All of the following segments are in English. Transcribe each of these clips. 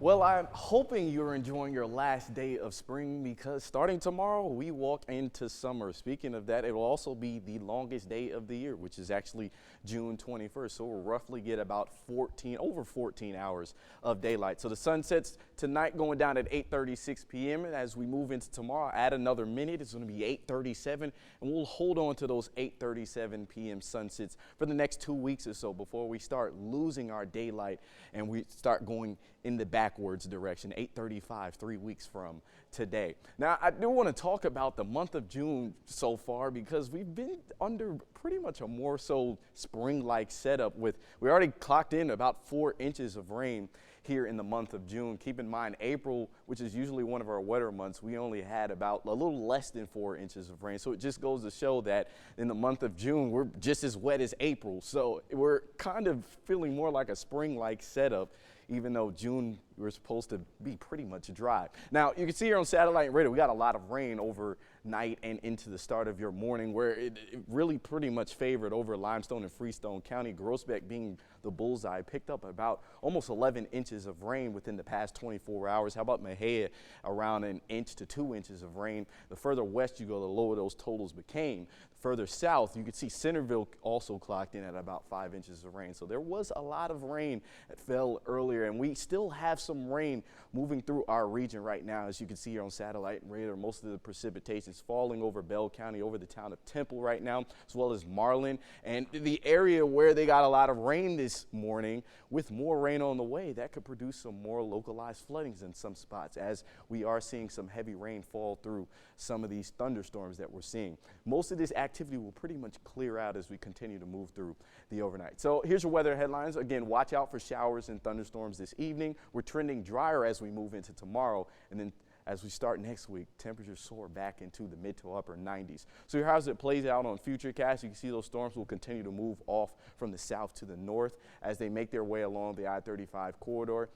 Well, I'm hoping you're enjoying your last day of spring because starting tomorrow, we walk into summer. Speaking of that, it will also be the longest day of the year, which is actually June 21st. So we'll roughly get about over 14 hours of daylight. So the sun sets tonight going down at 8:36 p.m. And as we move into tomorrow, add another minute. It's going to be 8:37, and we'll hold on to those 8:37 p.m. sunsets for the next 2 weeks or so before we start losing our daylight and we start going in the backwards direction, 8:35, 3 weeks from today. Now, I do want to talk about the month of June so far because we've been under pretty much a more so spring-like setup we already clocked in about 4 inches of rain here in the month of June. Keep in mind, April, which is usually one of our wetter months, we only had about a little less than 4 inches of rain. So it just goes to show that in the month of June, we're just as wet as April. So we're kind of feeling more like a spring-like setup, even though June, we're supposed to be pretty much dry. Now, you can see here on satellite and radar, we got a lot of rain overnight and into the start of your morning, where it really pretty much favored over Limestone and Freestone County. Groesbeck being the bullseye, picked up about almost 11 inches of rain within the past 24 hours. How about Mejia, around an inch to 2 inches of rain? The further west you go, the lower those totals became. Further south, you could see Centerville also clocked in at about 5 inches of rain. So there was a lot of rain that fell earlier, and we still have some rain moving through our region right now. As you can see here on satellite and radar, most of the precipitation is falling over Bell County, over the town of Temple right now, as well as Marlin. And the area where they got a lot of rain this morning, with more rain on the way, that could produce some more localized floodings in some spots, as we are seeing some heavy rain fall through some of these thunderstorms that we're seeing. Most of this activity will pretty much clear out as we continue to move through the overnight. So here's your weather headlines. Again, watch out for showers and thunderstorms this evening. We're trending drier as we move into tomorrow, and then as we start next week, temperatures soar back into the mid to upper 90s. So here's how it plays out on Futurecast. You can see those storms will continue to move off from the south to the north as they make their way along the I-35 corridor.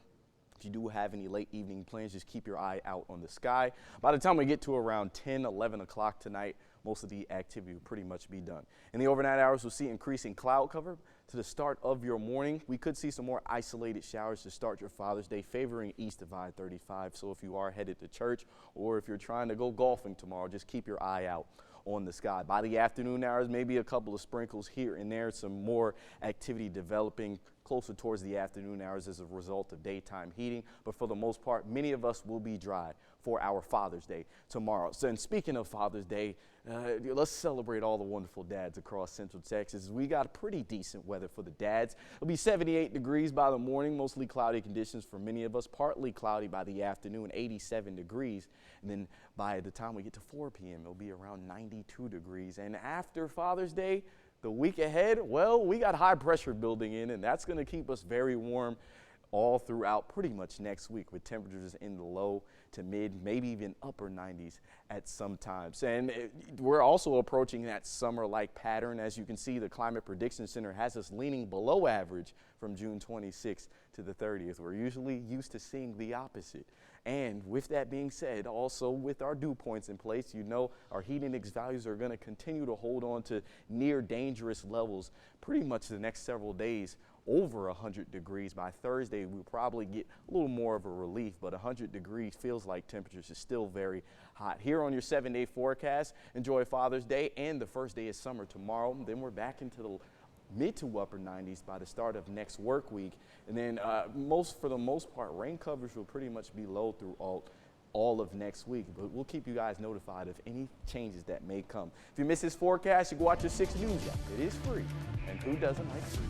If you do have any late evening plans, just keep your eye out on the sky. By the time we get to around 10, 11 o'clock tonight, most of the activity will pretty much be done. In the overnight hours, we'll see increasing cloud cover. To the start of your morning, we could see some more isolated showers to start your Father's Day, favoring east of I-35. So if you are headed to church or if you're trying to go golfing tomorrow, just keep your eye out on the sky. By the afternoon hours, maybe a couple of sprinkles here and there, some more activity developing closer towards the afternoon hours as a result of daytime heating. But for the most part, many of us will be dry for our Father's Day tomorrow. So, and speaking of Father's Day, let's celebrate all the wonderful dads across Central Texas. We got pretty decent weather for the dads. It'll be 78 degrees by the morning, mostly cloudy conditions for many of us, partly cloudy by the afternoon, 87 degrees. And then by the time we get to 4 p.m., it'll be around 92 degrees. And after Father's Day, the week ahead, well, we got high pressure building in, and that's going to keep us very warm all throughout pretty much next week, with temperatures in the low to mid, maybe even upper 90s at some times. And we're also approaching that summer-like pattern. As you can see, the Climate Prediction Center has us leaning below average from June 26th to the 30th. We're usually used to seeing the opposite. And with that being said, also with our dew points in place, you know our heat index values are going to continue to hold on to near dangerous levels pretty much the next several days. Over 100 degrees. By Thursday, we'll probably get a little more of a relief, but 100 degrees feels like temperatures is still very hot. Here on your 7-day forecast, enjoy Father's Day and the first day of summer tomorrow. Then we're back into the mid to upper 90s by the start of next work week. And then for the most part, rain coverage will pretty much be low through all of next week, but we'll keep you guys notified of any changes that may come. If you miss this forecast, you can watch your 6 News app. It is free, and who doesn't like free?